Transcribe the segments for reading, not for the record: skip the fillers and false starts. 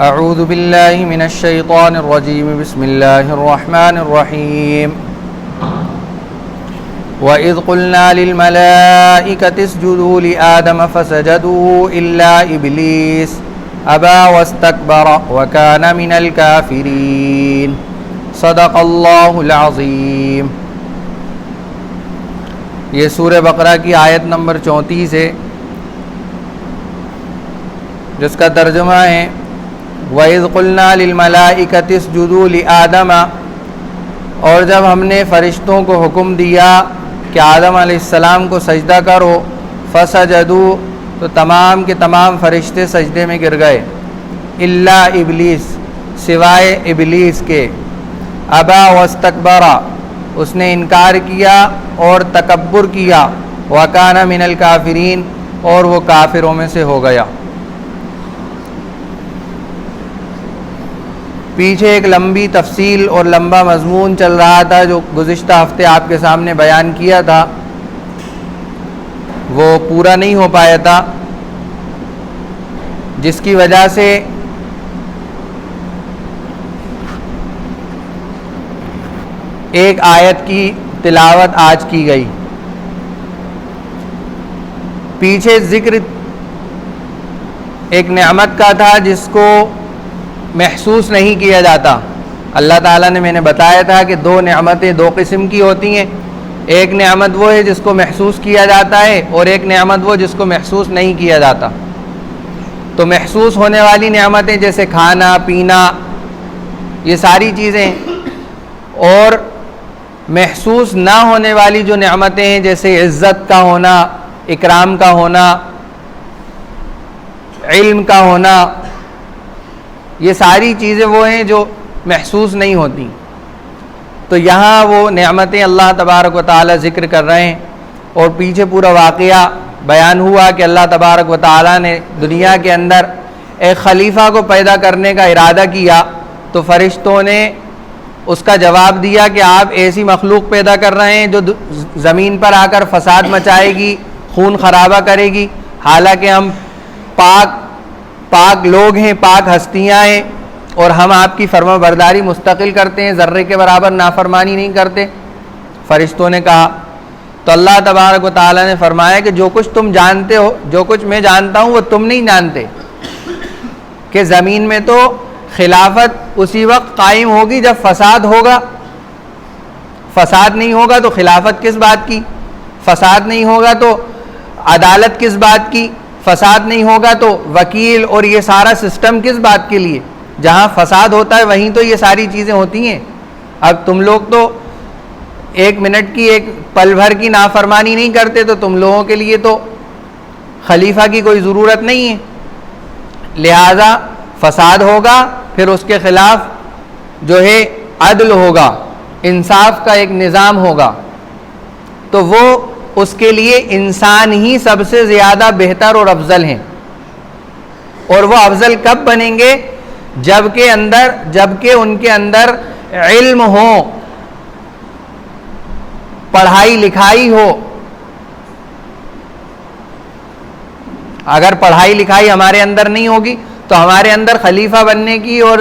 اعوذ باللہ من الشیطان الرجیم بسم اللہ الرحمن الرحیم وَإِذْ قُلْنَا لِلْمَلَائِكَةِ اسْجُدُوا لِآدَمَ فَسَجَدُوا إِلَّا إِبْلِيسَ أَبَى وَاسْتَكْبَرَ وَكَانَ مِنَ الْكَافِرِينَ صدق اللہ العظیم۔ یہ سورہ بقرہ کی آیت نمبر 34 ہے، جس کا ترجمہ ہے وَإِذْ قُلْنَا لِلْمَلَائِكَةِ اسْجُدُوا لِآدَمَ، اور جب ہم نے فرشتوں کو حکم دیا کہ آدم علیہ السلام کو سجدہ کرو، فسجدوا، تو تمام کے تمام فرشتے سجدے میں گر گئے، الا ابلیس، سوائے ابلیس کے، ابا واستکبر، اس نے انکار کیا اور تکبر کیا، وکان من الکافرین، اور وہ کافروں میں سے ہو گیا۔ پیچھے ایک لمبی تفصیل اور لمبا مضمون چل رہا تھا جو گزشتہ ہفتے آپ کے سامنے بیان کیا تھا، وہ پورا نہیں ہو پایا تھا، جس کی وجہ سے ایک آیت کی تلاوت آج کی گئی۔ پیچھے ذکر ایک نعمت کا تھا جس کو محسوس نہیں کیا جاتا۔ اللہ تعالیٰ نے، میں نے بتایا تھا کہ دو نعمتیں دو قسم کی ہوتی ہیں، ایک نعمت وہ ہے جس کو محسوس کیا جاتا ہے، اور ایک نعمت وہ جس کو محسوس نہیں کیا جاتا۔ تو محسوس ہونے والی نعمتیں جیسے کھانا پینا، یہ ساری چیزیں، اور محسوس نہ ہونے والی جو نعمتیں ہیں جیسے عزت کا ہونا، اکرام کا ہونا، علم کا ہونا، یہ ساری چیزیں وہ ہیں جو محسوس نہیں ہوتی۔ تو یہاں وہ نعمتیں اللہ تبارک و تعالی ذکر کر رہے ہیں، اور پیچھے پورا واقعہ بیان ہوا کہ اللہ تبارک و تعالی نے دنیا کے اندر ایک خلیفہ کو پیدا کرنے کا ارادہ کیا، تو فرشتوں نے اس کا جواب دیا کہ آپ ایسی مخلوق پیدا کر رہے ہیں جو زمین پر آ کر فساد مچائے گی، خون خرابہ کرے گی، حالانکہ ہم پاک لوگ ہیں، پاک ہستیاں ہیں، اور ہم آپ کی فرما برداری مستقل کرتے ہیں، ذرے کے برابر نافرمانی نہیں کرتے۔ فرشتوں نے کہا، تو اللہ تبارک و تعالیٰ نے فرمایا کہ جو کچھ تم جانتے ہو، جو کچھ میں جانتا ہوں وہ تم نہیں جانتے، کہ زمین میں تو خلافت اسی وقت قائم ہوگی جب فساد ہوگا۔ فساد نہیں ہوگا تو خلافت کس بات کی، فساد نہیں ہوگا تو عدالت کس بات کی، فساد نہیں ہوگا تو وکیل اور یہ سارا سسٹم کس بات کے لیے۔ جہاں فساد ہوتا ہے وہیں تو یہ ساری چیزیں ہوتی ہیں۔ اب تم لوگ تو ایک منٹ کی، ایک پل بھر کی نافرمانی نہیں کرتے، تو تم لوگوں کے لیے تو خلیفہ کی کوئی ضرورت نہیں ہے۔ لہذا فساد ہوگا، پھر اس کے خلاف جو ہے عدل ہوگا، انصاف کا ایک نظام ہوگا، تو وہ اس کے لیے انسان ہی سب سے زیادہ بہتر اور افضل ہیں۔ اور وہ افضل کب بنیں گے؟ جبکہ ان کے اندر علم ہو، پڑھائی لکھائی ہو۔ اگر پڑھائی لکھائی ہمارے اندر نہیں ہوگی تو ہمارے اندر خلیفہ بننے کی اور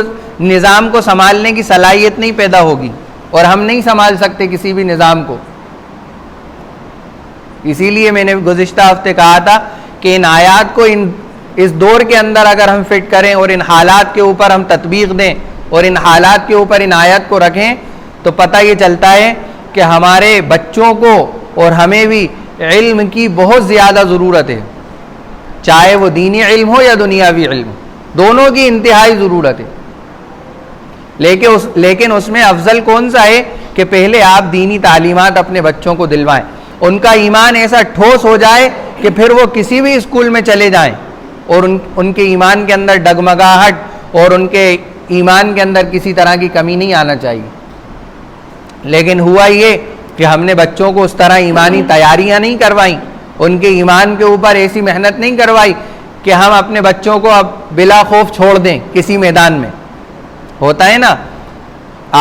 نظام کو سنبھالنے کی صلاحیت نہیں پیدا ہوگی، اور ہم نہیں سنبھال سکتے کسی بھی نظام کو۔ اسی لیے میں نے گزشتہ ہفتے کہا تھا کہ ان آیات کو اس دور کے اندر اگر ہم فٹ کریں اور ان حالات کے اوپر ہم تطبیق دیں اور ان حالات کے اوپر ان آیات کو رکھیں، تو پتہ یہ چلتا ہے کہ ہمارے بچوں کو اور ہمیں بھی علم کی بہت زیادہ ضرورت ہے، چاہے وہ دینی علم ہو یا دنیاوی علم، دونوں کی انتہائی ضرورت ہے۔ لیکن اس میں افضل کون سا ہے کہ پہلے آپ دینی تعلیمات اپنے بچوں کو دلوائیں، ان کا ایمان ایسا ٹھوس ہو جائے کہ پھر وہ کسی بھی اسکول میں چلے جائیں اور ان کے ایمان کے اندر ڈگمگاہٹ اور ان کے ایمان کے اندر کسی طرح کی کمی نہیں آنا چاہیے۔ لیکن ہوا یہ کہ ہم نے بچوں کو اس طرح ایمانی تیاریاں نہیں کروائیں، ان کے ایمان کے اوپر ایسی محنت نہیں کروائی کہ ہم اپنے بچوں کو اب بلا خوف چھوڑ دیں کسی میدان میں۔ ہوتا ہے نا،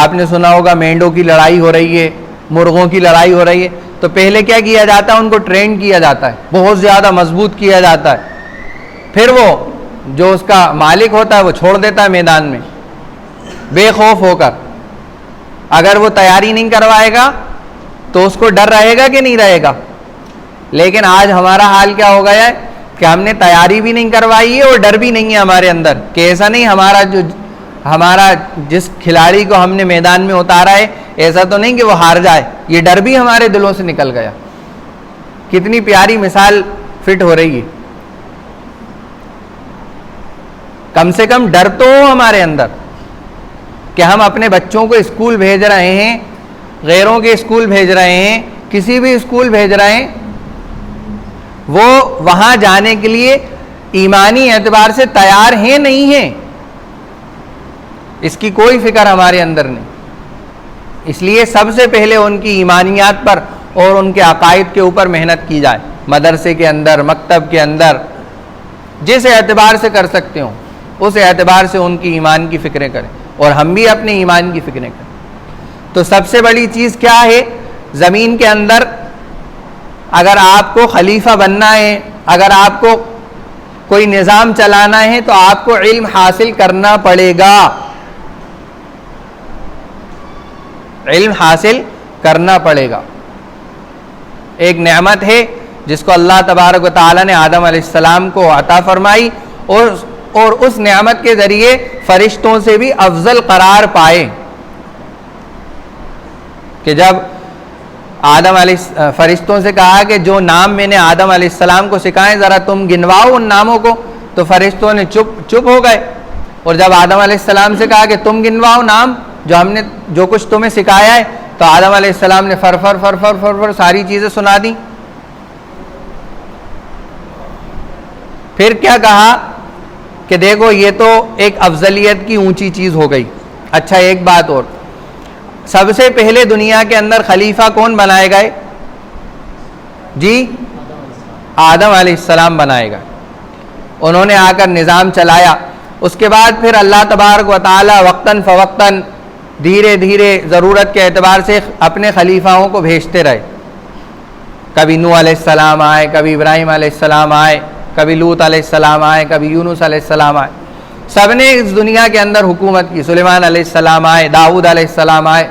آپ نے سنا ہوگا مینڈوں کی لڑائی ہو رہی ہے، مرغوں کی لڑائی ہو رہی ہے، تو پہلے کیا کیا جاتا ہے؟ ان کو ٹرین کیا جاتا ہے، بہت زیادہ مضبوط کیا جاتا ہے، پھر وہ جو اس کا مالک ہوتا ہے وہ چھوڑ دیتا ہے میدان میں بے خوف ہو کر. اگر وہ تیاری نہیں کروائے گا تو اس کو ڈر رہے گا کہ نہیں رہے گا. لیکن آج ہمارا حال کیا ہو گیا ہے کہ ہم نے تیاری بھی نہیں کروائی ہے اور ڈر بھی نہیں ہے ہمارے اندر کہ ایسا نہیں ہمارا جس کھلاڑی کو ہم نے میدان میں اتارا ہے ایسا تو نہیں کہ وہ ہار جائے. یہ ڈر بھی ہمارے دلوں سے نکل گیا. کتنی پیاری مثال فٹ ہو رہی ہے. کم سے کم ڈر تو ہو ہمارے اندر کہ ہم اپنے بچوں کو اسکول بھیج رہے ہیں, غیروں کے اسکول بھیج رہے ہیں, کسی بھی اسکول بھیج رہے ہیں, وہ وہاں جانے کے لیے ایمانی اعتبار سے تیار ہیں نہیں ہیں, اس کی کوئی فکر ہمارے اندر نہیں. اس لیے سب سے پہلے ان کی ایمانیات پر اور ان کے عقائد کے اوپر محنت کی جائے. مدرسے کے اندر, مکتب کے اندر, جس اعتبار سے کر سکتے ہوں اس اعتبار سے ان کی ایمان کی فکریں کریں اور ہم بھی اپنے ایمان کی فکریں کریں. تو سب سے بڑی چیز کیا ہے زمین کے اندر؟ اگر آپ کو خلیفہ بننا ہے, اگر آپ کو کوئی نظام چلانا ہے تو آپ کو علم حاصل کرنا پڑے گا. علم حاصل کرنا پڑے گا. ایک نعمت ہے جس کو اللہ تبارک و تعالیٰ نے آدم علیہ السلام کو عطا فرمائی اور اس نعمت کے ذریعے فرشتوں سے بھی افضل قرار پائے کہ جب فرشتوں سے کہا کہ جو نام میں نے آدم علیہ السلام کو سکھائے ذرا تم گنواؤ ان ناموں کو, تو فرشتوں نے چپ ہو گئے. اور جب آدم علیہ السلام سے کہا کہ تم گنواؤ نام جو کچھ تمہیں سکھایا ہے, تو آدم علیہ السلام نے فر ساری چیزیں سنا دی. پھر کیا کہا کہ دیکھو یہ تو ایک افضلیت کی اونچی چیز ہو گئی. اچھا ایک بات اور, سب سے پہلے دنیا کے اندر خلیفہ کون بنائے گئے؟ جی آدم علیہ السلام بنائے گا. انہوں نے آ کر نظام چلایا. اس کے بعد پھر اللہ تبارک و تعالی وقتاً فوقتاً دھیرے دھیرے ضرورت کے اعتبار سے اپنے خلیفاؤں کو بھیجتے رہے. کبھی نوح علیہ السلام آئے, کبھی ابراہیم علیہ السلام آئے, کبھی لوط علیہ السلام آئے, کبھی یونس علیہ السلام آئے. سب نے اس دنیا کے اندر حکومت کی. سلیمان علیہ السلام آئے, داؤد علیہ السلام آئے.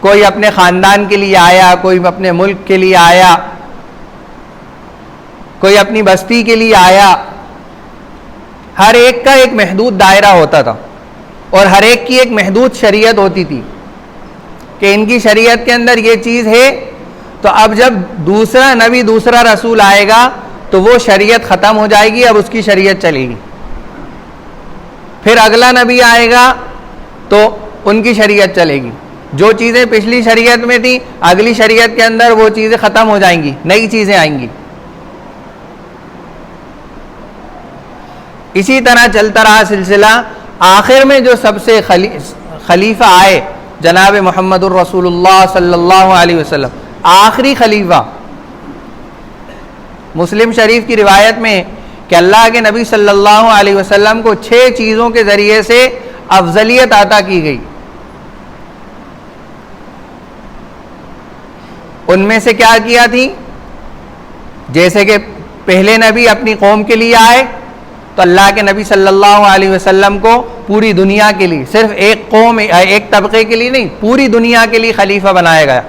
کوئی اپنے خاندان کے لیے آیا, کوئی اپنے ملک کے لیے آیا, کوئی اپنی بستی کے لیے آیا. ہر ایک کا ایک محدود دائرہ ہوتا تھا اور ہر ایک کی ایک محدود شریعت ہوتی تھی کہ ان کی شریعت کے اندر یہ چیز ہے. تو اب جب دوسرا نبی دوسرا رسول آئے گا تو وہ شریعت ختم ہو جائے گی, اب اس کی شریعت چلے گی. پھر اگلا نبی آئے گا تو ان کی شریعت چلے گی. جو چیزیں پچھلی شریعت میں تھیں اگلی شریعت کے اندر وہ چیزیں ختم ہو جائیں گی, نئی چیزیں آئیں گی. اسی طرح چلتا رہا سلسلہ. آخر میں جو سب سے خلیفہ آئے جناب محمد الرسول اللہ صلی اللہ علیہ وسلم, آخری خلیفہ. مسلم شریف کی روایت میں کہ اللہ کے نبی صلی اللہ علیہ وسلم کو 6 چیزوں کے ذریعے سے افضلیت عطا کی گئی. ان میں سے کیا کیا تھی؟ جیسے کہ پہلے نبی اپنی قوم کے لیے آئے تو اللہ کے نبی صلی اللہ علیہ وسلم کو پوری دنیا کے لیے, صرف ایک قوم ایک طبقے کے لیے نہیں, پوری دنیا کے لیے خلیفہ بنایا گیا.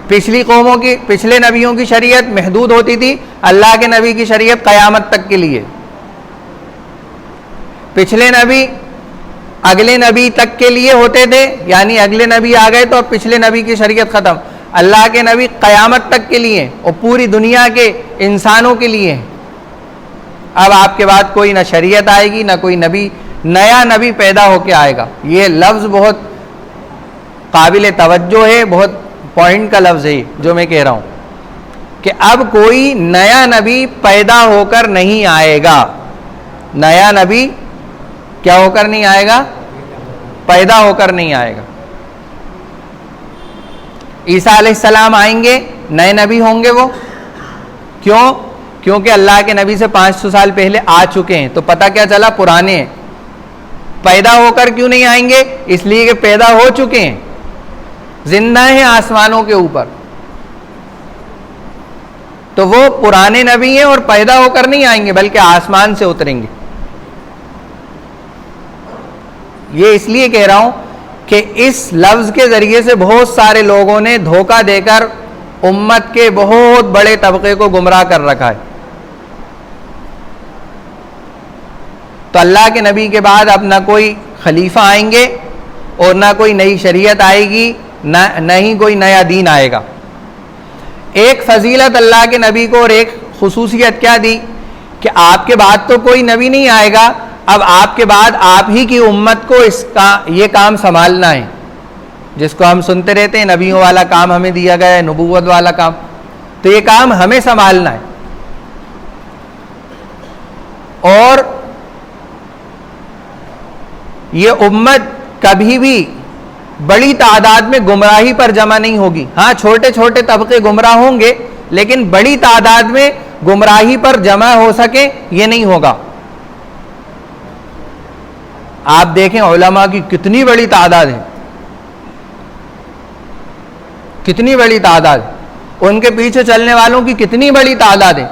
پچھلے نبیوں کی شریعت محدود ہوتی تھی, اللہ کے نبی کی شریعت قیامت تک کے لیے. پچھلے نبی اگلے نبی تک کے لیے ہوتے تھے, یعنی اگلے نبی آ گئے تو اب پچھلے نبی کی شریعت ختم. اللہ کے نبی قیامت تک کے لیے اور پوری دنیا کے انسانوں کے لیے. اب آپ کے بعد کوئی نہ شریعت آئے گی, نہ کوئی نیا نبی پیدا ہو کے آئے گا. یہ لفظ بہت قابل توجہ ہے, بہت پوائنٹ کا لفظ ہے جو میں کہہ رہا ہوں کہ اب کوئی نیا نبی پیدا ہو کر نہیں آئے گا. نیا نبی کیا ہو کر نہیں آئے گا؟ پیدا ہو کر نہیں آئے گا. عیسیٰ علیہ السلام آئیں گے, نئے نبی ہوں گے وہ. کیوں؟ کیونکہ اللہ کے نبی سے 500 سال پہلے آ چکے ہیں, تو پتہ کیا چلا پرانے ہیں. پیدا ہو کر کیوں نہیں آئیں گے؟ اس لیے کہ پیدا ہو چکے ہیں, زندہ ہیں آسمانوں کے اوپر. تو وہ پرانے نبی ہیں اور پیدا ہو کر نہیں آئیں گے بلکہ آسمان سے اتریں گے. یہ اس لیے کہہ رہا ہوں کہ اس لفظ کے ذریعے سے بہت سارے لوگوں نے دھوکہ دے کر امت کے بہت بڑے طبقے کو گمراہ کر رکھا ہے. تو اللہ کے نبی کے بعد اب نہ کوئی خلیفہ آئیں گے اور نہ کوئی نئی شریعت آئے گی، نہ ہی کوئی نیا دین آئے گا. ایک فضیلت اللہ کے نبی کو اور ایک خصوصیت کیا دی کہ آپ کے بعد تو کوئی نبی نہیں آئے گا، اب آپ کے بعد آپ ہی کی امت کو یہ کام سنبھالنا ہے، جس کو ہم سنتے رہتے ہیں نبیوں والا کام ہمیں دیا گیا ہے، نبوت والا کام، تو یہ کام ہمیں سنبھالنا ہے. اور یہ امت کبھی بھی بڑی تعداد میں گمراہی پر جمع نہیں ہوگی. ہاں چھوٹے چھوٹے طبقے گمراہ ہوں گے لیکن بڑی تعداد میں گمراہی پر جمع ہو سکے یہ نہیں ہوگا. آپ دیکھیں علماء کی کتنی بڑی تعداد ہے، کتنی بڑی تعداد، ان کے پیچھے چلنے والوں کی کتنی بڑی تعداد ہے،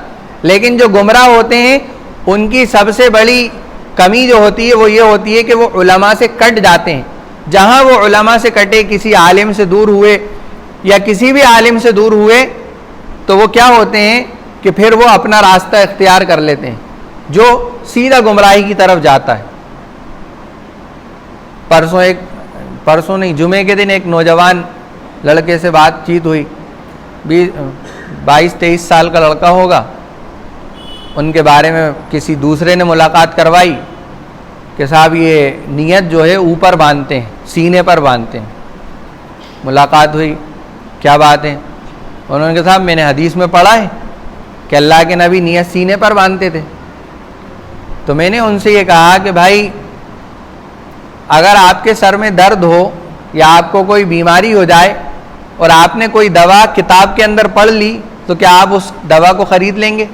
لیکن جو گمراہ ہوتے ہیں ان کی سب سے بڑی کمی جو ہوتی ہے وہ یہ ہوتی ہے کہ وہ علماء سے کٹ جاتے ہیں. جہاں وہ علماء سے کٹے، کسی عالم سے دور ہوئے یا کسی بھی عالم سے دور ہوئے تو وہ کیا ہوتے ہیں کہ پھر وہ اپنا راستہ اختیار کر لیتے ہیں جو سیدھا گمراہی کی طرف جاتا ہے. پرسوں نہیں جمعے کے دن ایک نوجوان لڑکے سے بات چیت ہوئی، 22-23 سال کا لڑکا ہوگا. ان کے بارے میں کسی دوسرے نے ملاقات کروائی کہ صاحب یہ نیت جو ہے اوپر باندھتے ہیں، سینے پر باندھتے ہیں. ملاقات ہوئی، کیا بات ہے؟ انہوں نے کہا صاحب میں نے حدیث میں پڑھا ہے کہ اللہ کے نبی نیت سینے پر باندھتے تھے. تو میں نے ان سے یہ کہا کہ بھائی اگر آپ کے سر میں درد ہو یا آپ کو کوئی بیماری ہو جائے اور آپ نے کوئی دوا کتاب کے اندر پڑھ لی تو کیا آپ اس دوا کو خرید لیں گے؟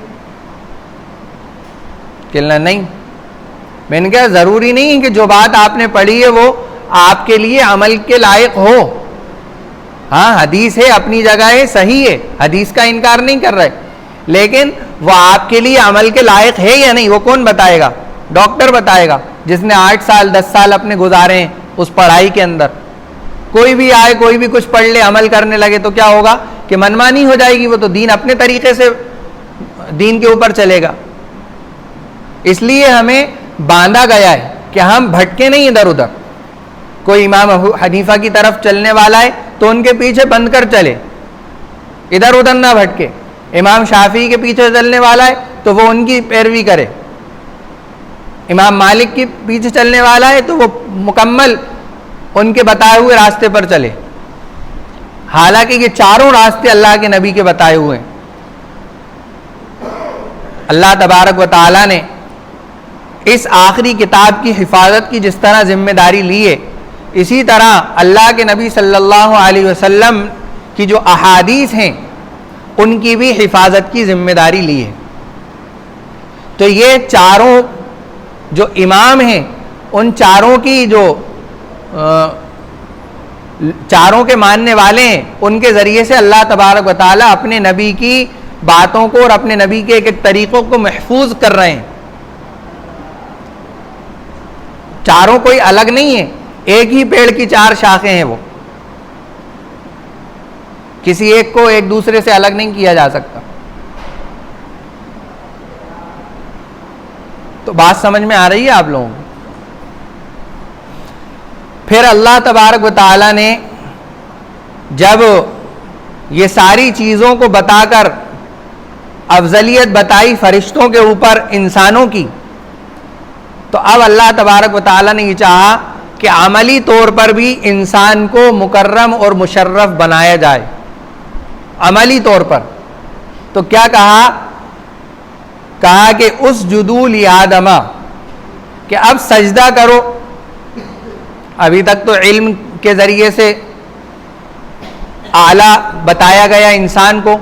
کہنا نہیں. میں نے کہا ضروری نہیں کہ جو بات آپ نے پڑھی ہے وہ آپ کے لیے عمل کے لائق ہو. ہاں حدیث ہے، اپنی جگہ ہے، صحیح ہے، حدیث کا انکار نہیں کر رہے، لیکن وہ آپ کے لیے عمل کے لائق ہے یا نہیں وہ کون بتائے گا؟ ڈاکٹر بتائے گا جس نے 8 سال 10 سال اپنے گزارے ہیں اس پڑھائی کے اندر. کوئی بھی آئے، کوئی بھی کچھ پڑھ لے، عمل کرنے لگے تو کیا ہوگا کہ منمانی ہو جائے گی. وہ تو دین اپنے طریقے سے دین کے اوپر چلے گا. اس لیے ہمیں باندھا گیا ہے کہ ہم بھٹکے نہیں ادھر ادھر. کوئی امام ابو حنیفہ کی طرف چلنے والا ہے تو ان کے پیچھے بند کر چلے، ادھر ادھر نہ بھٹکے. امام شافعی کے پیچھے چلنے والا ہے تو وہ ان کی پیروی کرے. امام مالک کے پیچھے چلنے والا ہے تو وہ مکمل ان کے بتائے ہوئے راستے پر چلے. حالانکہ یہ چاروں راستے اللہ کے نبی کے بتائے ہوئے ہیں. اللہ تبارک و تعالیٰ نے اس آخری کتاب کی حفاظت کی جس طرح ذمہ داری لی ہے، اسی طرح اللہ کے نبی صلی اللہ علیہ وسلم کی جو احادیث ہیں ان کی بھی حفاظت کی ذمہ داری لی ہے. تو یہ چاروں جو امام ہیں ان چاروں کی جو چاروں کے ماننے والے ہیں ان کے ذریعے سے اللہ تبارک و تعالیٰ اپنے نبی کی باتوں کو اور اپنے نبی کے ایک ایک طریقوں کو محفوظ کر رہے ہیں. چاروں کوئی الگ نہیں ہے، ایک ہی پیڑ کی 4 شاخیں ہیں، وہ کسی ایک کو ایک دوسرے سے الگ نہیں کیا جا سکتا. تو بات سمجھ میں آ رہی ہے آپ لوگوں کو؟ پھر اللہ تبارک و تعالیٰ نے جب یہ ساری چیزوں کو بتا کر افضلیت بتائی فرشتوں کے اوپر انسانوں کی، تو اب اللہ تبارک و تعالیٰ نے یہ چاہا کہ عملی طور پر بھی انسان کو مکرم اور مشرف بنایا جائے. عملی طور پر تو کیا کہا کہ اسجدوا لآدم، کہ اب سجدہ کرو. ابھی تک تو علم کے ذریعے سے اعلیٰ بتایا گیا انسان کو،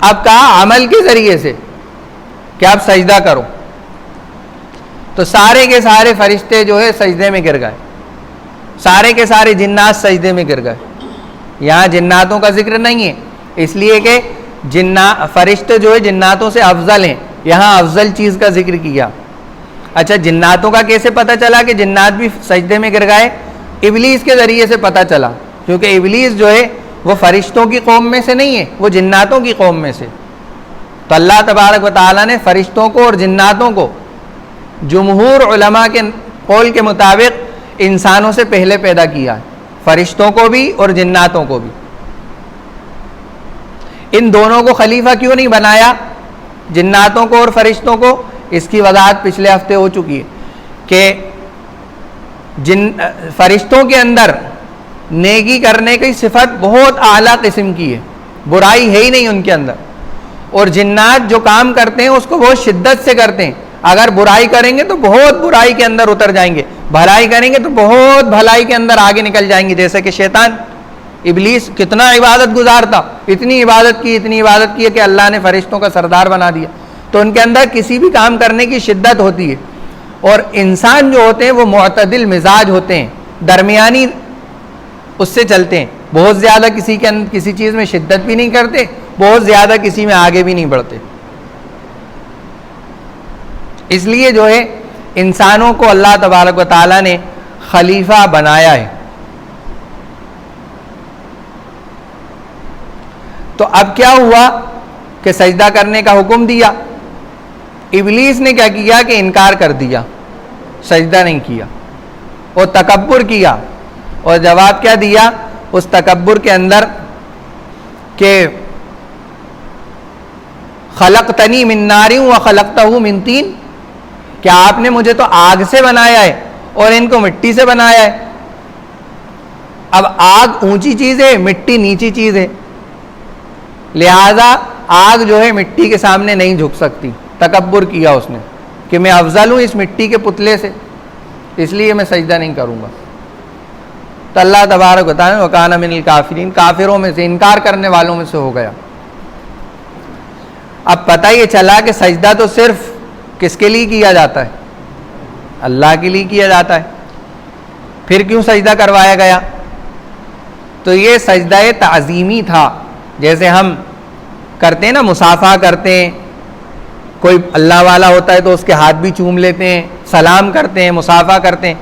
اب کہا عمل کے ذریعے سے کہ اب سجدہ کرو. تو سارے کے سارے فرشتے جو ہے سجدے میں گر گئے، سارے کے سارے جنات سجدے میں گر گئے. یہاں جناتوں کا ذکر نہیں ہے اس لیے کہ فرشتے جو ہے جناتوں سے افضل ہیں، یہاں افضل چیز کا ذکر کیا۔ اچھا جناتوں کا کیسے پتہ چلا کہ جنات بھی سجدے میں گر گئے؟ ابلیس کے ذریعے سے پتہ چلا، کیونکہ ابلیس جو ہے وہ فرشتوں کی قوم میں سے نہیں ہے، وہ جناتوں کی قوم میں سے۔ تو اللہ تبارک و تعالیٰ نے فرشتوں کو اور جناتوں کو جمہور علماء کے قول کے مطابق انسانوں سے پہلے پیدا کیا ہے، فرشتوں کو بھی اور جناتوں کو بھی۔ ان دونوں کو خلیفہ کیوں نہیں بنایا، جناتوں کو اور فرشتوں کو؟ اس کی وضاحت پچھلے ہفتے ہو چکی ہے کہ فرشتوں کے اندر نیکی کرنے کی صفت بہت اعلیٰ قسم کی ہے، برائی ہے ہی نہیں ان کے اندر، اور جنات جو کام کرتے ہیں اس کو بہت شدت سے کرتے ہیں۔ اگر برائی کریں گے تو بہت برائی کے اندر اتر جائیں گے، بھلائی کریں گے تو بہت بھلائی کے اندر آگے نکل جائیں گے۔ جیسے کہ شیطان ابلیس کتنا عبادت گزار تھا، اتنی عبادت کی ہے کہ اللہ نے فرشتوں کا سردار بنا دیا۔ تو ان کے اندر کسی بھی کام کرنے کی شدت ہوتی ہے، اور انسان جو ہوتے ہیں وہ معتدل مزاج ہوتے ہیں، درمیانی اس سے چلتے ہیں، بہت زیادہ کسی چیز میں شدت بھی نہیں کرتے، بہت زیادہ کسی میں آگے بھی نہیں بڑھتے۔ اس لیے جو ہے انسانوں کو اللہ تبارک و تعالیٰ نے خلیفہ بنایا ہے۔ تو اب کیا ہوا کہ سجدہ کرنے کا حکم دیا، ابلیس نے کیا کیا کہ انکار کر دیا، سجدہ نہیں کیا اور تکبر کیا۔ اور جواب کیا دیا اس تکبر کے اندر کہ خلقتنی من نار وخلقتہ من طین، کہ آپ نے مجھے تو آگ سے بنایا ہے اور ان کو مٹی سے بنایا ہے۔ اب آگ اونچی چیز ہے، مٹی نیچی چیز ہے، لہذا آگ جو ہے مٹی کے سامنے نہیں جھک سکتی۔ تکبر کیا اس نے کہ میں افضل ہوں اس مٹی کے پتلے سے، اس لیے میں سجدہ نہیں کروں گا۔ تو اللہ تبارک و تعالیٰ وَكَانَ مِنَ الْكَافِرِينَ، کافروں میں سے، انکار کرنے والوں میں سے ہو گیا۔ اب پتہ یہ چلا کہ سجدہ تو صرف کس کے لیے کیا جاتا ہے؟ اللہ کے لیے کیا جاتا ہے۔ پھر کیوں سجدہ کروایا گیا؟ تو یہ سجدہ تعظیمی تھا، جیسے ہم کرتے ہیں نا، مصافحہ کرتے ہیں، کوئی اللہ والا ہوتا ہے تو اس کے ہاتھ بھی چوم لیتے ہیں، سلام کرتے ہیں، مصافحہ کرتے ہیں۔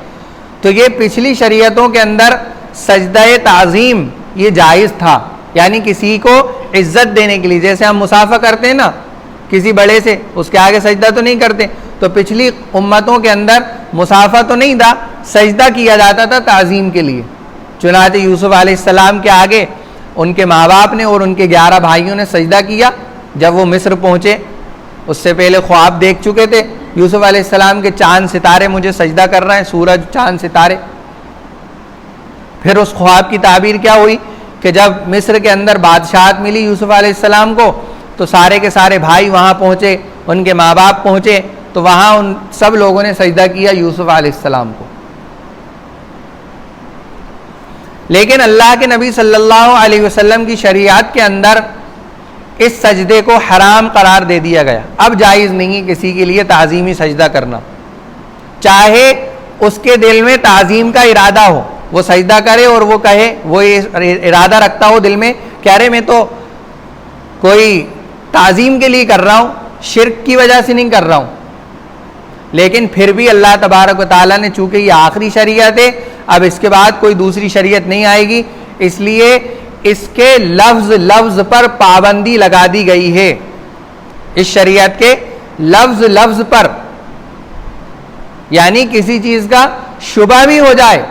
تو یہ پچھلی شریعتوں کے اندر سجدہ تعظیم یہ جائز تھا، یعنی کسی کو عزت دینے کے لیے، جیسے ہم مصافحہ کرتے ہیں نا کسی بڑے سے، اس کے آگے سجدہ تو نہیں کرتے، تو پچھلی امتوں کے اندر مصافحہ تو نہیں تھا، سجدہ کیا جاتا تھا تعظیم کے لیے۔ چنانچہ یوسف علیہ السلام کے آگے ان کے ماں باپ نے اور ان کے 11 بھائیوں نے سجدہ کیا جب وہ مصر پہنچے۔ اس سے پہلے خواب دیکھ چکے تھے یوسف علیہ السلام کے، چاند ستارے مجھے سجدہ کر رہے ہیں، سورج چاند ستارے۔ پھر اس خواب کی تعبیر کیا ہوئی کہ جب مصر کے اندر بادشاہت ملی یوسف علیہ السلام کو، تو سارے کے سارے بھائی وہاں پہنچے، ان کے ماں باپ پہنچے، تو وہاں ان سب لوگوں نے سجدہ کیا یوسف علیہ السلام کو۔ لیکن اللہ کے نبی صلی اللہ علیہ وسلم کی شریعت کے اندر اس سجدے کو حرام قرار دے دیا گیا۔ اب جائز نہیں ہے کسی کے لیے تعظیمی سجدہ کرنا، چاہے اس کے دل میں تعظیم کا ارادہ ہو، وہ سجدہ کرے اور وہ کہے، وہ ارادہ رکھتا ہو دل میں کہ ارے میں تو کوئی تعظیم کے لیے کر رہا ہوں، شرک کی وجہ سے نہیں کر رہا ہوں، لیکن پھر بھی اللہ تبارک و تعالیٰ نے چونکہ یہ آخری شریعت ہے، اب اس کے بعد کوئی دوسری شریعت نہیں آئے گی، اس لیے اس کے لفظ پر پابندی لگا دی گئی ہے۔ اس شریعت کے لفظ پر، یعنی کسی چیز کا شبہ بھی ہو جائے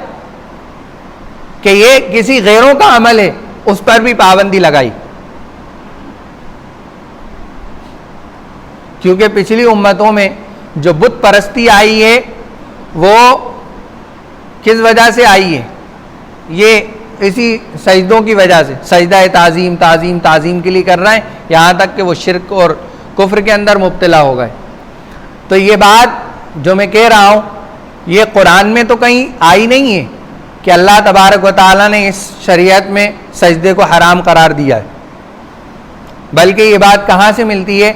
کہ یہ کسی غیروں کا عمل ہے، اس پر بھی پابندی لگائی۔ کیونکہ پچھلی امتوں میں جو بت پرستی آئی ہے وہ کس وجہ سے آئی ہے؟ یہ اسی سجدوں کی وجہ سے، سجدہ تعظیم کے لیے کر رہے ہیں، یہاں تک کہ وہ شرک اور کفر کے اندر مبتلا ہو گئے۔ تو یہ بات جو میں کہہ رہا ہوں یہ قرآن میں تو کہیں آئی نہیں ہے کہ اللہ تبارک و تعالیٰ نے اس شریعت میں سجدے کو حرام قرار دیا ہے، بلکہ یہ بات کہاں سے ملتی ہے؟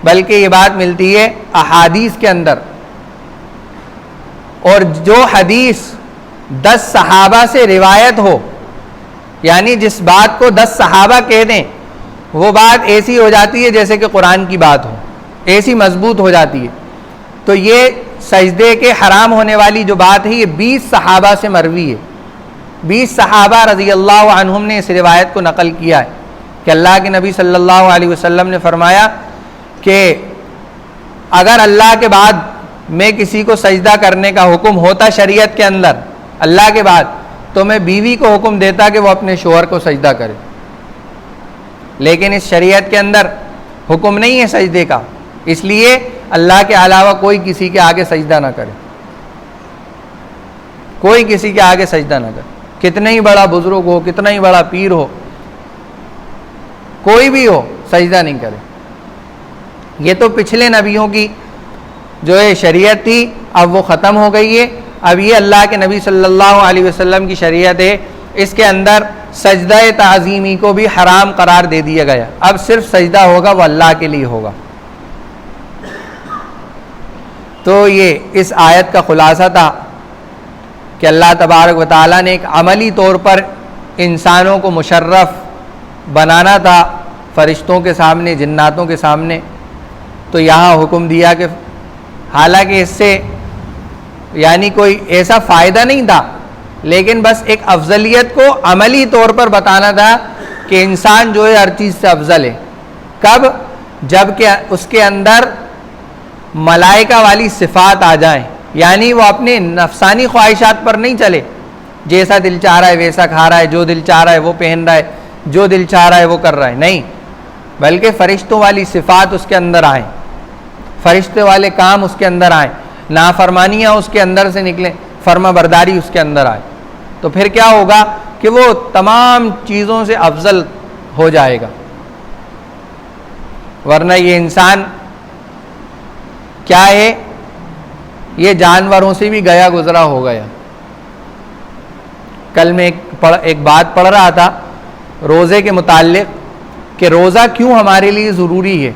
بلکہ یہ بات ملتی ہے احادیث کے اندر، اور جو حدیث 10 صحابہ سے روایت ہو، یعنی جس بات کو 10 صحابہ کہہ دیں وہ بات ایسی ہو جاتی ہے جیسے کہ قرآن کی بات ہو، ایسی مضبوط ہو جاتی ہے۔ تو یہ سجدے کے حرام ہونے والی جو بات ہے یہ 20 صحابہ سے مروی ہے، 20 صحابہ رضی اللہ عنہم نے اس روایت کو نقل کیا ہے کہ اللہ کے نبی صلی اللہ علیہ وسلم نے فرمایا کہ اگر اللہ کے بعد میں کسی کو سجدہ کرنے کا حکم ہوتا شریعت کے اندر اللہ کے بعد، تو میں بیوی کو حکم دیتا کہ وہ اپنے شوہر کو سجدہ کرے، لیکن اس شریعت کے اندر حکم نہیں ہے سجدے کا، اس لیے اللہ کے علاوہ کوئی کسی کے آگے سجدہ نہ کرے، کوئی کسی کے آگے سجدہ نہ کرے، کتنا ہی بڑا بزرگ ہو، کتنا ہی بڑا پیر ہو، کوئی بھی ہو، سجدہ نہیں کرے۔ یہ تو پچھلے نبیوں کی جو ہے شریعت تھی، اب وہ ختم ہو گئی ہے، اب یہ اللہ کے نبی صلی اللہ علیہ وسلم کی شریعت ہے، اس کے اندر سجدہ تعظیمی کو بھی حرام قرار دے دیا گیا، اب صرف سجدہ ہوگا وہ اللہ کے لیے ہوگا۔ تو یہ اس آیت کا خلاصہ تھا کہ اللہ تبارک و تعالیٰ نے ایک عملی طور پر انسانوں کو مشرف بنانا تھا فرشتوں کے سامنے، جناتوں کے سامنے، تو یہاں حکم دیا کہ حالانکہ اس سے یعنی کوئی ایسا فائدہ نہیں تھا، لیکن بس ایک افضلیت کو عملی طور پر بتانا تھا کہ انسان جو ہے ہر چیز سے افضل ہے۔ کب؟ جب کہ اس کے اندر ملائکہ والی صفات آ جائیں، یعنی وہ اپنے نفسانی خواہشات پر نہیں چلے، جیسا دل چاہ رہا ہے ویسا کھا رہا ہے، جو دل چاہ رہا ہے وہ پہن رہا ہے، جو دل چاہ رہا ہے وہ کر رہا ہے، نہیں، بلکہ فرشتوں والی صفات اس کے اندر آئیں، فرشتے والے کام اس کے اندر آئیں، نافرمانیاں اس کے اندر سے نکلیں، فرما برداری اس کے اندر آئے، تو پھر کیا ہوگا کہ وہ تمام چیزوں سے افضل ہو جائے گا۔ ورنہ یہ انسان کیا ہے، یہ جانوروں سے بھی گیا گزرا ہو گیا۔ کل میں ایک بات پڑھ رہا تھا روزے کے متعلق کہ روزہ کیوں ہمارے لیے ضروری ہے،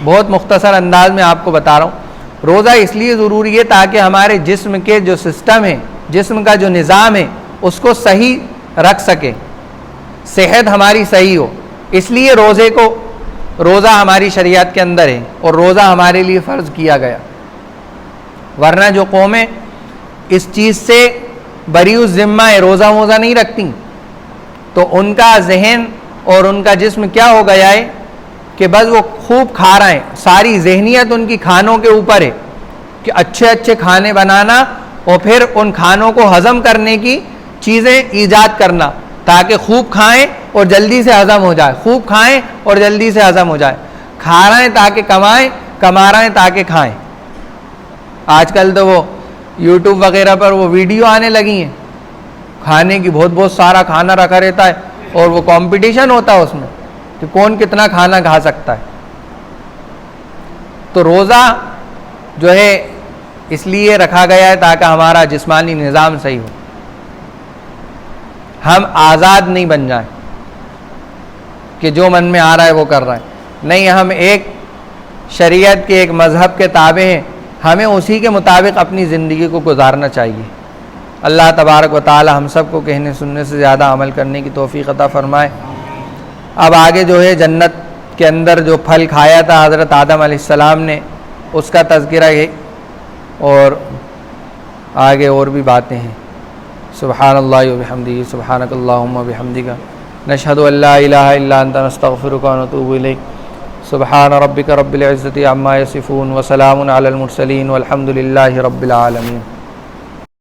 بہت مختصر انداز میں آپ کو بتا رہا ہوں۔ روزہ اس لیے ضروری ہے تاکہ ہمارے جسم کے جو سسٹم ہے، جسم کا جو نظام ہے، اس کو صحیح رکھ سکے، صحت ہماری صحیح ہو، اس لیے روزہ ہماری شریعت کے اندر ہے اور روزہ ہمارے لیے فرض کیا گیا۔ ورنہ جو قومیں اس چیز سے بری الذمہ ہے، روزہ موزہ نہیں رکھتی، تو ان کا ذہن اور ان کا جسم کیا ہو گیا ہے کہ بس وہ خوب کھا رہے ہیں، ساری ذہنیت ان کی کھانوں کے اوپر ہے کہ اچھے اچھے کھانے بنانا اور پھر ان کھانوں کو ہضم کرنے کی چیزیں ایجاد کرنا تاکہ خوب کھائیں اور جلدی سے ہضم ہو جائے، خوب کھائیں اور جلدی سے ہضم ہو جائے، کھا رہے ہیں تاکہ کمائیں، کما رہے ہیں تاکہ کھائیں۔ آج کل تو وہ یوٹیوب وغیرہ پر وہ ویڈیو آنے لگی ہیں کھانے کی، بہت سارا کھانا رکھا رہتا ہے اور وہ کمپٹیشن ہوتا ہے اس میں کہ کون کتنا کھانا کھا سکتا ہے۔ تو روزہ جو ہے اس لیے رکھا گیا ہے تاکہ ہمارا جسمانی نظام صحیح ہو، ہم آزاد نہیں بن جائیں کہ جو من میں آ رہا ہے وہ کر رہا ہے، نہیں، ہم ایک شریعت کے، ایک مذہب کے تابع ہیں، ہمیں اسی کے مطابق اپنی زندگی کو گزارنا چاہیے۔ اللہ تبارک و تعالی ہم سب کو کہنے سننے سے زیادہ عمل کرنے کی توفیق عطا فرمائے۔ اب آگے جو ہے جنت کے اندر جو پھل کھایا تھا حضرت آدم علیہ السلام نے، اس کا تذکرہ ہے اور آگے اور بھی باتیں ہیں۔ سبحان اللہ و بحمدہ، سبحانک اللہم و بحمدک، نشہد ان لا الہ الا انت، نستغفرک و نتوب الیک۔ سبحان ربک رب العزۃ عما یصفون وسلام علی المرسلین والحمد للہ رب العالمین۔